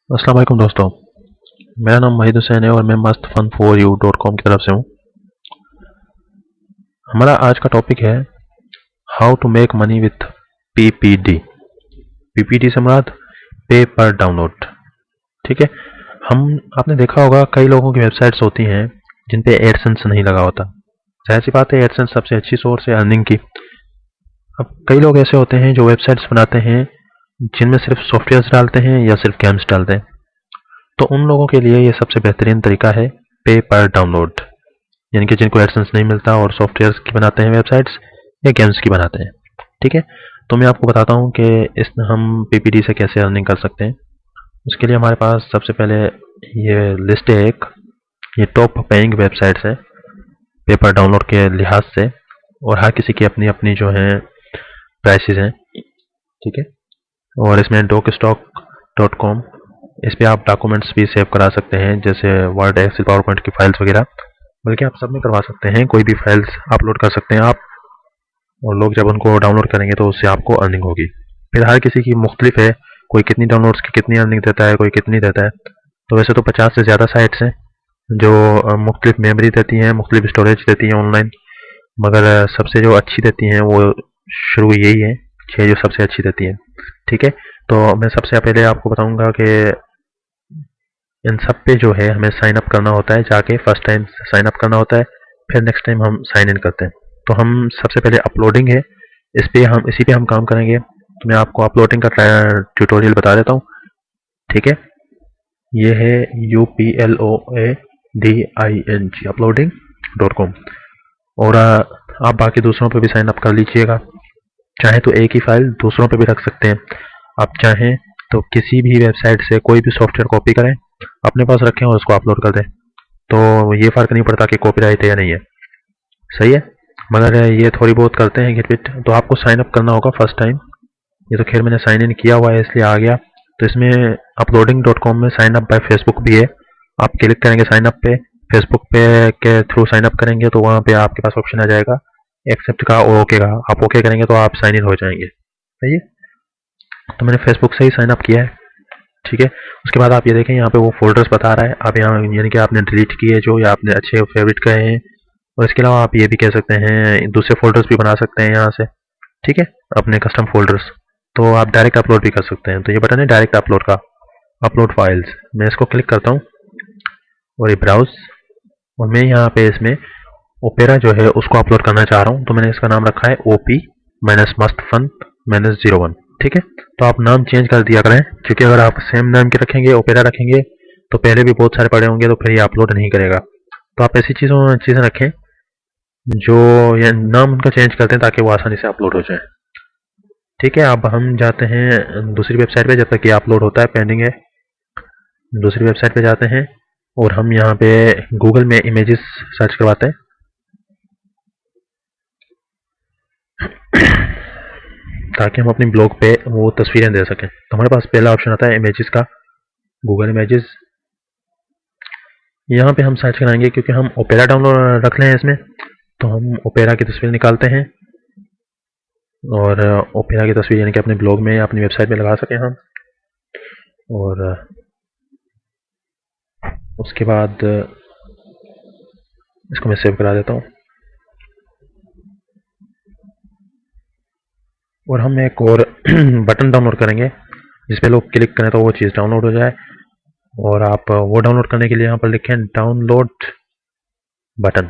अस्सलाम वालेकुम दोस्तों। मेरा नाम वहीद हुसैन है और मैं मस्त fun for you dot com की तरफ से हूँ। हमारा आज का टॉपिक है how to make money with PPD. PPD से मुराद पे पर डाउनलोड। ठीक है। हम आपने देखा होगा कई लोगों की वेबसाइट्स होती हैं जिन पे एडसेंस नहीं लगा होता। जाहिर सी बात है, एडसेंस सबसे अच्छी सोर्स है अर्निंग की। अब कई लोग ऐसे होते हैं जो वेबसाइट्स बनाते हैं जिनमें सिर्फ सॉफ्टवेयर डालते हैं या सिर्फ गेम्स डालते हैं। तो उन लोगों के लिए ये सबसे बेहतरीन तरीका है पे पर डाउनलोड। यानी कि जिनको एडसेंस नहीं मिलता और सॉफ्टवेयर की बनाते हैं वेबसाइट्स या गेम्स की बनाते हैं। ठीक है। तो मैं आपको बताता हूँ कि इस हम पीपीडी से कैसे अर्निंग कर सकते हैं। उसके लिए हमारे पास सबसे पहले ये लिस्ट है एक, ये टॉप पेइंग वेबसाइट्स है पेपर डाउनलोड के लिहाज से। और हर किसी की अपनी अपनी जो है प्राइसेस हैं। ठीक है। और इसमें डॉक स्टॉक डॉट कॉम, इस पर आप डॉक्यूमेंट्स भी सेव करा सकते हैं जैसे वर्ड, एक्सेल, पावर पॉइंट की फाइल्स वगैरह। बल्कि आप सब में करवा सकते हैं, कोई भी फाइल्स अपलोड कर सकते हैं आप। और लोग जब उनको डाउनलोड करेंगे तो उससे आपको अर्निंग होगी। फिर हर किसी की मुख्तलिफ है, कोई कितनी डाउनलोड्स की कितनी अर्निंग देता है, कोई कितनी देता है। तो वैसे तो 50 से ज़्यादा साइट्स हैं जो मुख्तलिफ मेमोरी देती हैं, मुख्तलिफ स्टोरेज देती हैं ऑनलाइन। मगर सबसे जो अच्छी देती हैं वो शुरू यही है, 6 जो सबसे अच्छी देती हैं। ठीक है। तो मैं सबसे पहले आपको बताऊंगा कि इन सब पे जो है हमें साइन अप करना होता है, जाके फर्स्ट टाइम साइन अप करना होता है। फिर नेक्स्ट टाइम हम साइन इन करते हैं। तो हम सबसे पहले अपलोडिंग है, इसी पे हम काम करेंगे। तो मैं आपको अपलोडिंग का ट्यूटोरियल बता देता हूँ। ठीक है। ये है UPLOADING अपलोडिंग डॉट कॉम। और आप बाकी दूसरों पे भी साइन अप कर लीजिएगा। चाहे तो एक ही फाइल दूसरों पे भी रख सकते हैं। आप चाहें तो किसी भी वेबसाइट से कोई भी सॉफ्टवेयर कॉपी करें, अपने पास रखें और उसको अपलोड कर दें। तो ये फ़र्क नहीं पड़ता कि कॉपीराइट है या नहीं है। सही है। मगर ये थोड़ी बहुत करते हैं घिट-पिट। तो आपको साइन अप करना होगा फर्स्ट टाइम। ये तो खैर मैंने साइन इन किया हुआ है इसलिए आ गया। तो इसमें अपलोडिंग डॉट कॉम में साइन अप बाय फेसबुक भी है। आप क्लिक करेंगे साइन अप पे, फेसबुक पे के थ्रू साइन अप करेंगे तो वहाँ पे आपके पास ऑप्शन आ जाएगा एक्सेप्ट का और ओके का। आप ओके करेंगे तो आप साइन इन हो जाएंगे। सही है। तो मैंने फेसबुक से ही साइन अप किया है। ठीक है। उसके बाद आप ये देखें यहाँ पे वो फोल्डर्स बता रहा है। आप यहाँ यानी कि आपने डिलीट किए जो, या आपने अच्छे फेवरेट कहे हैं। और इसके अलावा आप ये भी कह सकते हैं, दूसरे फोल्डर्स भी बना सकते हैं यहाँ से। ठीक है। अपने कस्टम फोल्डर्स। तो आप डायरेक्ट अपलोड भी कर सकते हैं। तो ये बटन है डायरेक्ट अपलोड का, अपलोड फाइल्स। मैं इसको क्लिक करता हूँ और ये ब्राउज। और मैं यहाँ पे इसमें ओपेरा जो है उसको अपलोड करना चाह रहा हूँ। तो मैंने इसका नाम रखा है OP माइनस मस्त फन माइनस 01। ठीक है। तो आप नाम चेंज कर दिया करें, क्योंकि अगर आप सेम नाम के रखेंगे, ओपेरा रखेंगे, तो पहले भी बहुत सारे पड़े होंगे तो फिर ये अपलोड नहीं करेगा। तो आप ऐसी चीज़ें रखें जो, ये नाम उनका चेंज करते हैं ताकि वो आसानी से अपलोड हो जाए। ठीक है। अब हम जाते हैं दूसरी वेबसाइट पे, जब तक ये अपलोड होता है, पेंडिंग है। दूसरी वेबसाइट पे जाते हैं और हम यहाँ पे गूगल में इमेजेस सर्च करवाते हैं ताकि हम अपनी ब्लॉग पे वो तस्वीरें दे सकें। तो हमारे पास पहला ऑप्शन आता है इमेजेस का, गूगल इमेजेस। यहाँ पे हम सर्च कराएंगे क्योंकि हम ओपेरा डाउनलोड रख लें हैं इसमें। तो हम ओपेरा की तस्वीर निकालते हैं और ओपेरा की तस्वीर यानी कि अपने ब्लॉग में या अपनी वेबसाइट में लगा सकें हम। और उसके बाद इसको मैं सेव करा देता हूँ। और हम एक और बटन डाउनलोड करेंगे जिस पे लोग क्लिक करें तो वो चीज़ डाउनलोड हो जाए। और आप वो डाउनलोड करने के लिए यहाँ पर लिखें डाउनलोड बटन।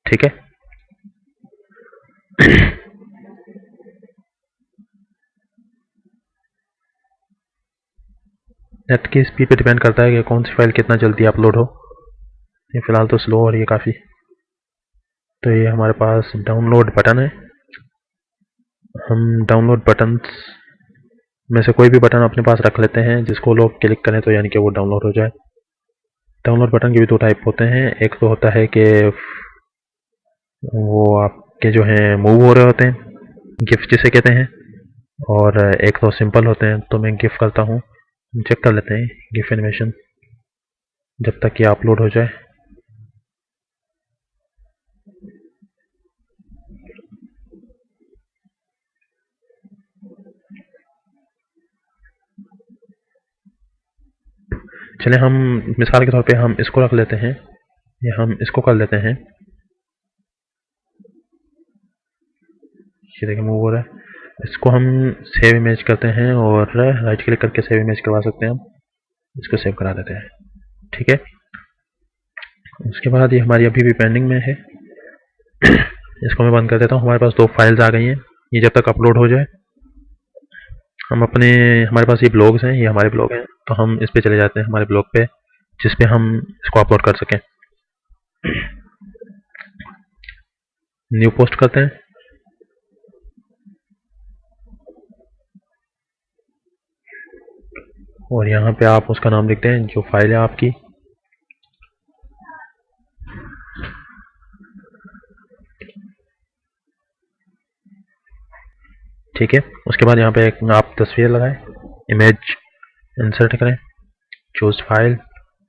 ठीक है। नेट की स्पीड पे डिपेंड करता है कि कौन सी फाइल कितना जल्दी अपलोड हो। ये फिलहाल तो स्लो हो रही है काफ़ी। तो ये हमारे पास डाउनलोड बटन है। हम डाउनलोड बटन में से कोई भी बटन अपने पास रख लेते हैं जिसको लोग क्लिक करें तो यानी कि वो डाउनलोड हो जाए। डाउनलोड बटन के भी दो टाइप होते हैं। एक तो होता है कि वो आपके जो हैं मूव हो रहे होते हैं, गिफ जिसे कहते हैं। और एक तो सिंपल होते हैं। तो मैं गिफ करता हूँ, चेक कर लेते हैं गिफ एनिमेशन जब तक ये अपलोड हो जाए। चले हम मिसाल के तौर पे हम इसको रख लेते हैं, या हम इसको कर लेते हैं। ये देखिए मूव हो रहा है। इसको हम सेव इमेज करते हैं और राइट क्लिक करके सेव इमेज करवा सकते हैं। हम इसको सेव करा देते हैं, ठीक है। उसके बाद ये हमारी अभी भी पेंडिंग में है। इसको मैं बंद कर देता हूँ। हमारे पास 2 फाइल्स आ गई हैं। ये जब तक अपलोड हो जाए हम हमारे पास ये ब्लॉग्स हैं, ये हमारे ब्लॉग हैं, तो हम इस पे चले जाते हैं, हमारे ब्लॉग पे, जिस पे हम इसको अपलोड कर सकें। न्यू पोस्ट करते हैं। और यहाँ पे आप उसका नाम लिखते हैं जो फाइल है आपकी। ठीक है। उसके बाद यहाँ पे आप तस्वीर लगाएं, इमेज इंसर्ट करें, चूज फाइल,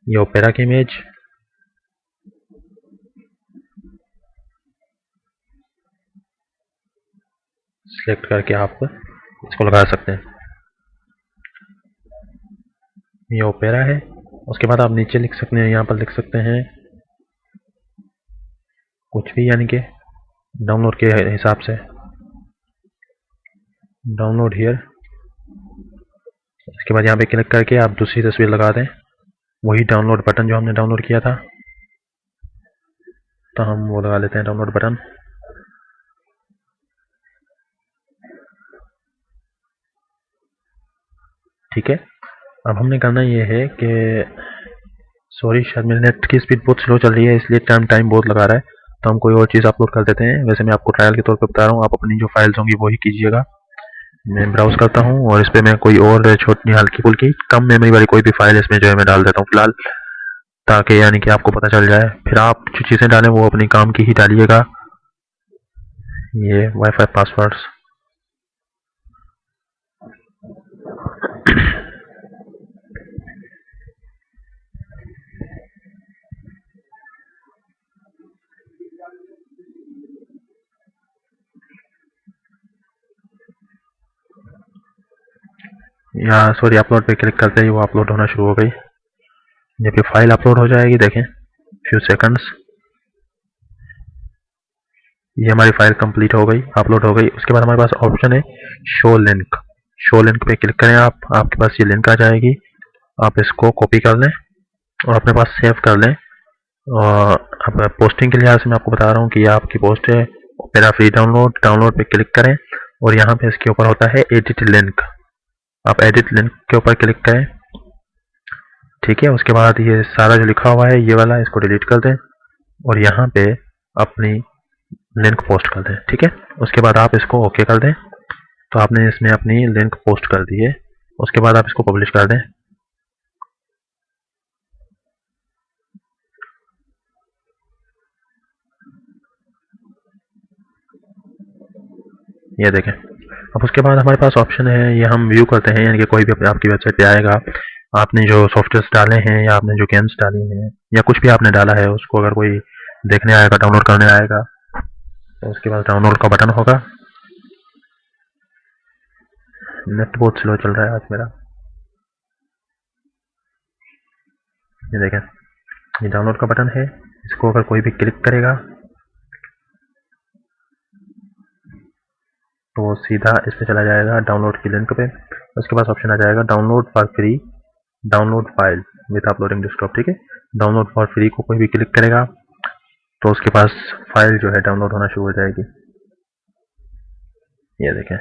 ये ओपेरा की इमेज, सिलेक्ट करके आप इसको लगा सकते हैं। ये ओपेरा है। उसके बाद आप नीचे लिख सकते हैं, यहाँ पर लिख सकते हैं कुछ भी, यानी कि डाउनलोड के हिसाब से, डाउनलोड हियर। इसके बाद यहाँ पे क्लिक करके आप दूसरी तस्वीर लगा दें, वही डाउनलोड बटन जो हमने डाउनलोड किया था, तो हम वो लगा लेते हैं डाउनलोड बटन। ठीक है। अब हमने करना ये है कि सॉरी शायद मेरे नेट की स्पीड बहुत स्लो चल रही है, इसलिए टाइम बहुत लगा रहा है, तो हम कोई और चीज़ अपलोड कर देते हैं। वैसे मैं आपको ट्रायल के तौर पे बता रहा हूँ, आप अपनी जो फाइल्स होंगी वही कीजिएगा। मैं ब्राउज करता हूँ और इस पर मैं कोई और छोटी हल्की फुल्की कम मेमोरी वाली कोई भी फाइल इसमें जो है मैं डाल देता हूँ फिलहाल, ताकि यानी कि आपको पता चल जाए। फिर आप जो चीज़ें डालें वो अपनी काम की ही डालिएगा। ये वाईफाई पासवर्ड्स, या सॉरी अपलोड पे क्लिक करते ही वो अपलोड होना शुरू हो गई। जब ये फाइल अपलोड हो जाएगी, देखें फ्यू सेकंड्स, ये हमारी फाइल कंप्लीट हो गई, अपलोड हो गई। उसके बाद हमारे पास ऑप्शन है शो लिंक। शो लिंक पे क्लिक करें आप, आपके पास ये लिंक आ जाएगी। आप इसको कॉपी कर लें और अपने पास सेव कर लें। और अब पोस्टिंग के लिहाज से मैं आपको बता रहा हूँ कि ये आपकी पोस्ट है, ओपेरा फ्री डाउनलोड। डाउनलोड पे क्लिक करें और यहाँ पे इसके ऊपर होता है एडिट लिंक, आप एडिट लिंक के ऊपर क्लिक करें। ठीक है। उसके बाद ये सारा जो लिखा हुआ है ये वाला, इसको डिलीट कर दें और यहाँ पे अपनी लिंक पोस्ट कर दें। ठीक है। उसके बाद आप इसको ओके कर दें, तो आपने इसमें अपनी लिंक पोस्ट कर दी है। उसके बाद आप इसको पब्लिश कर दें। ये देखें। अब उसके बाद हमारे पास ऑप्शन है, ये हम व्यू करते हैं, यानी कि कोई भी आपकी वेबसाइट पे आएगा, आपने जो सॉफ्टवेयर डाले हैं या आपने जो गेम्स डाली हैं या कुछ भी आपने डाला है, उसको अगर कोई देखने आएगा, डाउनलोड करने आएगा, तो उसके बाद डाउनलोड का बटन होगा। नेट बहुत स्लो चल रहा है आज मेरा। ये देखें, ये डाउनलोड का बटन है, इसको अगर कोई भी क्लिक करेगा तो वो सीधा इस पे चला जाएगा डाउनलोड की लिंक पे। उसके बाद ऑप्शन आ जाएगा download for free, download file with uploading desktop. ठीक है। डाउनलोड फॉर फ्री को कोई भी क्लिक करेगा तो उसके पास फाइल जो है डाउनलोड होना शुरू हो जाएगी। ये देखें,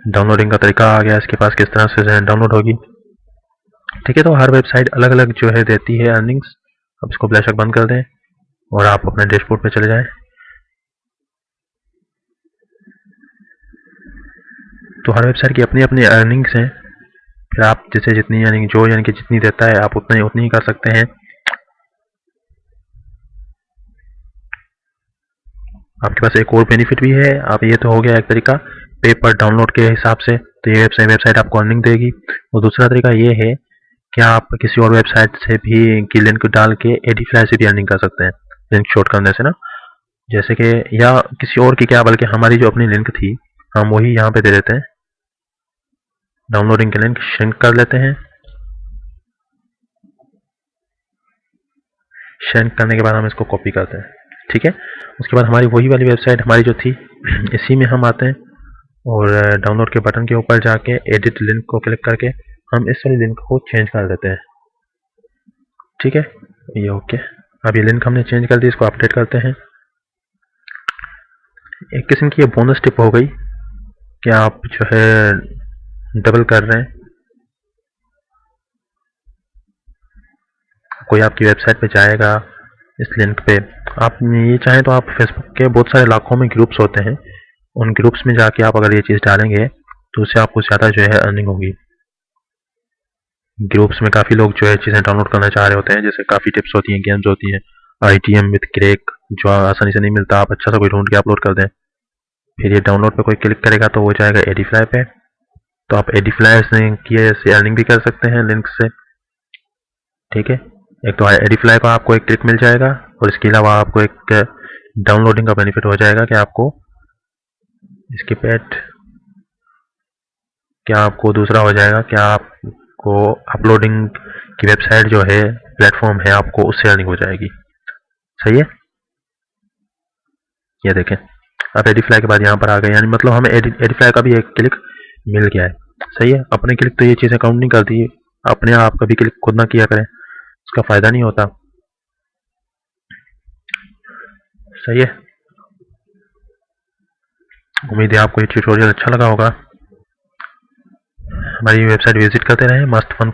डाउनलोडिंग का तरीका आ गया इसके पास, किस तरह से डाउनलोड होगी। ठीक है। तो हर वेबसाइट अलग अलग जो है देती है अर्निंग्स। अब इसको बेशक बंद कर दें और आप अपने डैशबोर्ड पे चले जाएं। तो हर वेबसाइट की अपनी अपनी अर्निंग्स हैं। फिर आप जिसे जितनी यानी कि जितनी देता है आप उतनी ही कर सकते हैं। आपके पास एक और बेनिफिट भी है। आप, ये तो हो गया एक तरीका पे पर डाउनलोड के हिसाब से, तो ये वेबसाइट आपको अर्निंग देगी। और दूसरा तरीका ये है कि आप किसी और वेबसाइट से भी की लिंक डाल के एडीफ्लाई से भी अर्निंग कर सकते हैं, लिंक शॉर्ट करने से ना। जैसे कि या किसी और की क्या, बल्कि हमारी जो अपनी लिंक थी हम वही यहाँ पे दे देते हैं। डाउनलोडिंग की लिंक श्रिंक कर लेते हैं। श्रिंक करने के बाद हम इसको कॉपी करते हैं। ठीक है, उसके बाद हमारी वही वाली वेबसाइट हमारी जो थी इसी में हम आते हैं और डाउनलोड के बटन के ऊपर जाके एडिट लिंक को क्लिक करके हम इस वाली लिंक को चेंज कर देते हैं। ठीक है, ये ओके। अब ये लिंक हमने चेंज कर दी, इसको अपडेट करते हैं। एक किस्म की ये बोनस टिप हो गई कि आप जो है डबल कर रहे हैं। कोई आपकी वेबसाइट पे जाएगा इस लिंक पे, आप ये चाहें तो आप फेसबुक के बहुत सारे लाखों में ग्रुप्स होते हैं, उन ग्रुप्स में जाके आप अगर ये चीज़ डालेंगे तो उससे आपको ज़्यादा जो है अर्निंग होगी। ग्रुप्स में काफ़ी लोग जो है चीज़ें डाउनलोड करना चाह रहे होते हैं, जैसे काफ़ी टिप्स होती हैं, गेम्स होती हैं, ITM विद क्रैक जो आसानी से नहीं मिलता, आप अच्छा सा कोई ढूंढ के अपलोड कर दें। फिर ये डाउनलोड पे कोई क्लिक करेगा तो वो जाएगा एडीफ्लाई पे, तो आप एडीफ्लाई से अर्निंग भी कर सकते हैं लिंक से। ठीक है, एक तो एडीफ्लाई पर आपको एक क्लिक मिल जाएगा और इसके अलावा आपको एक डाउनलोडिंग का बेनिफिट हो जाएगा कि आपको इसके पेट क्या आपको दूसरा हो जाएगा कि आपको अपलोडिंग की वेबसाइट जो है, प्लेटफॉर्म है, आपको उससे अर्निंग हो जाएगी। सही है, ये देखें आप एडीफ्लाई के बाद यहाँ पर आ गए, यानी मतलब हमें एडीफ्लाई का भी एक क्लिक मिल गया है। सही है, अपने क्लिक तो ये चीज़ें काउंट नहीं करती, अपने आप कभी क्लिक खुद ना किया करें, उसका फ़ायदा नहीं होता। सही है, उम्मीद है आपको ये ट्यूटोरियल अच्छा लगा होगा। हमारी वेबसाइट विजिट करते रहें, मस्त फन